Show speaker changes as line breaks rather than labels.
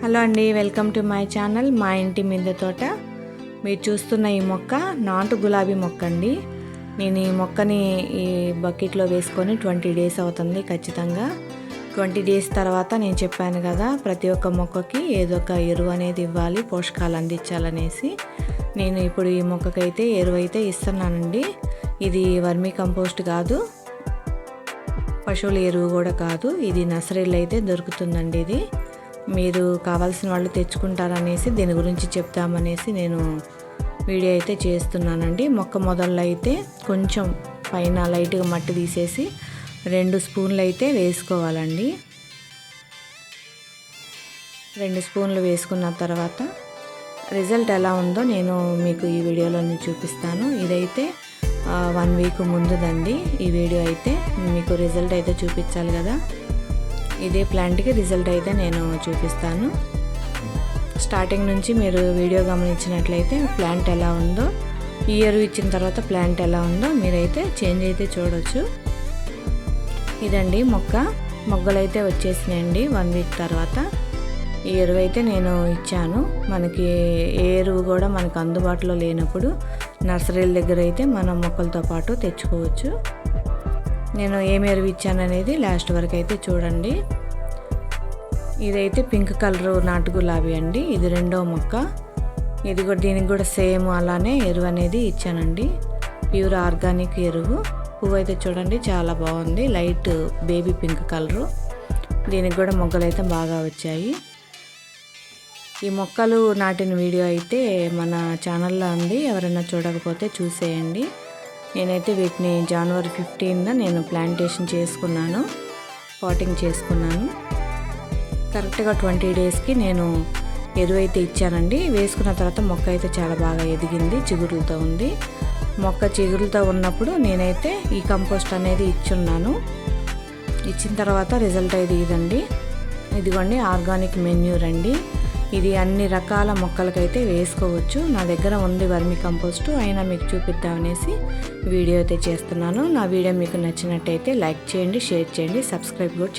Hello అండి, welcome to my channel మా ఇంటి మిద్దె తోట. మీరు చూస్తున్న ఈ మొక్క నాటు గులాబీ మొక్క అండి. నేను ఈ మొక్కని ఈ బకెట్లో వేసుకొని 20 డేస్ అవుతుంది. ఖచ్చితంగా 20 డేస్ తర్వాత నేను చెప్పాను కదా, ప్రతి ఒక్క మొక్కకి ఏదో ఒక ఎరువు అనేది ఇవ్వాలి, పోషకాలు అందించాలనేసి. నేను ఇప్పుడు ఈ మొక్కకైతే ఎరువు అయితే ఇస్తున్నానండి. ఇది వర్మీ కంపోస్ట్ కాదు, పశువుల ఎరువు కూడా కాదు, ఇది నర్సరీలో అయితే దొరుకుతుందండి. ఇది మీరు కావాల్సిన వాళ్ళు తెచ్చుకుంటారనేసి దీని గురించి చెప్తామనేసి నేను వీడియో అయితే చేస్తున్నానండి. మొక్క మొదల్లో అయితే కొంచెం పైన లైట్గా మట్టి తీసేసి 2 స్పూన్లు అయితే వేసుకోవాలండి. 2 స్పూన్లు వేసుకున్న తర్వాత రిజల్ట్ ఎలా ఉందో నేను మీకు ఈ వీడియోలో చూపిస్తాను. ఇదైతే 1 వీక్ ముందుదండి ఈ వీడియో అయితే. మీకు రిజల్ట్ అయితే చూపించాలి కదా, ఇదే ప్లాంట్కి రిజల్ట్ అయితే నేను చూపిస్తాను. స్టార్టింగ్ నుంచి మీరు వీడియో గమనించినట్లయితే ప్లాంట్ ఎలా ఉందో, ఈ ఎరువు ఇచ్చిన తర్వాత ప్లాంట్ ఎలా ఉందో మీరైతే చేంజ్ అయితే చూడవచ్చు. ఇదండి మొగ్గలైతే వచ్చేసినాయండి 1 వీక్ తర్వాత. ఈ ఎరువు అయితే నేను ఇచ్చాను. మనకి ఏ ఎరువు కూడా మనకు అందుబాటులో లేనప్పుడు నర్సరీల దగ్గర అయితే మనం మొక్కలతో పాటు తెచ్చుకోవచ్చు. నేను ఏం ఎరువు ఇచ్చాననేది లాస్ట్ వరకు అయితే చూడండి. ఇదైతే పింక్ కలర్ నాటు గులాబీ అండి. ఇది 2వ మొక్క. ఇది కూడా దీనికి కూడా సేమ్ అలానే ఎరువు అనేది ఇచ్చానండి. ప్యూర్ ఆర్గానిక్ ఎరువు. పువ్వు అయితే చూడండి చాలా బాగుంది, లైట్ బేబీ పింక్ కలరు. దీనికి కూడా మొగ్గలు అయితే బాగా వచ్చాయి. ఈ మొక్కలు నాటిన వీడియో అయితే మన ఛానల్లో ఉంది, ఎవరైనా చూడకపోతే చూసేయండి. నేనైతే వీటిని జనవరి 15న నేను ప్లాంటేషన్ చేసుకున్నాను, పాటింగ్ చేసుకున్నాను. కరెక్ట్గా 20 డేస్కి నేను ఎరువు అయితే ఇచ్చానండి. వేసుకున్న తర్వాత మొక్క అయితే చాలా బాగా ఎదిగింది, చిగురులతో ఉంది. మొక్క చిగురులతో ఉన్నప్పుడు నేనైతే ఈ కంపోస్ట్ అనేది ఇచ్చున్నాను. ఇచ్చిన తర్వాత రిజల్ట్ అయితే ఇదండి. ఇదిగోండి ఆర్గానిక్ మెన్యూర్ అండి. ఇది అన్ని రకాల మొక్కలకైతే వేసుకోవచ్చు. నా దగ్గర ఉంది వర్మి కంపోస్టు, అయినా మీకు చూపిద్దామనేసి వీడియో అయితే చేస్తున్నాను. నా వీడియో మీకు నచ్చినట్టయితే లైక్ చేయండి, షేర్ చేయండి, సబ్స్క్రైబ్ కూడా చేయండి.